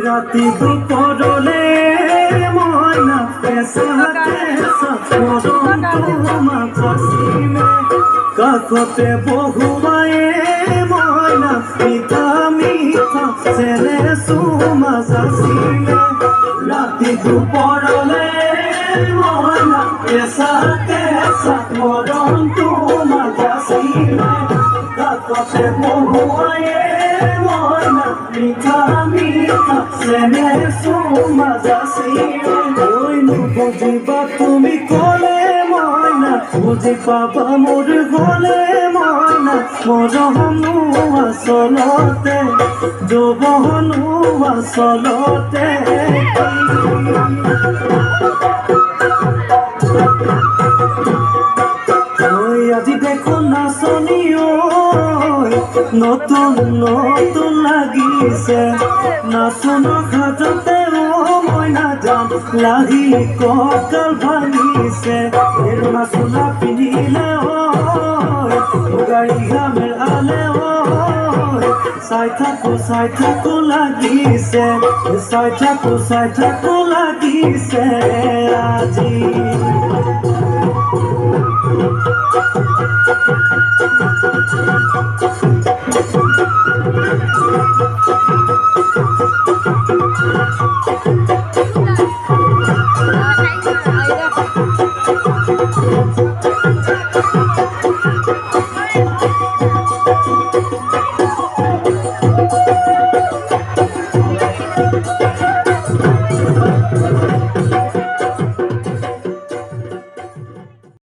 রাতি দুপুরলে ময়না পেশাতে সাপরন তোমা কাশিমে কাকতে বহুমায়ে ময়না মিঠা মিঠা সেনে সুমা কাশিমে রাতি দুপুরলে ময়না পেশাতে সাপরন তোমা কাশিমে কাকতে বহুমায়ে ময়না মিঠা মিঠা সেনে সুমা কাশিমে ওই বুঝিবা তুমি কলে ময়না বুঝি পাবা মোর গলে ময়না মরহনু আসলতে যৌবনু আসলতে ওই আজি দেখো নাচনি নতুন নতুন লাগিছে নাচন ঘাটতে ময়না যাম লাগি কঁকাল ভাঙিছে নাচনা পিন্ধিলে গাড়ী ঘামেৰ আলে চাই থাকো লাগিছে চাই থাকো লাগিছে আজি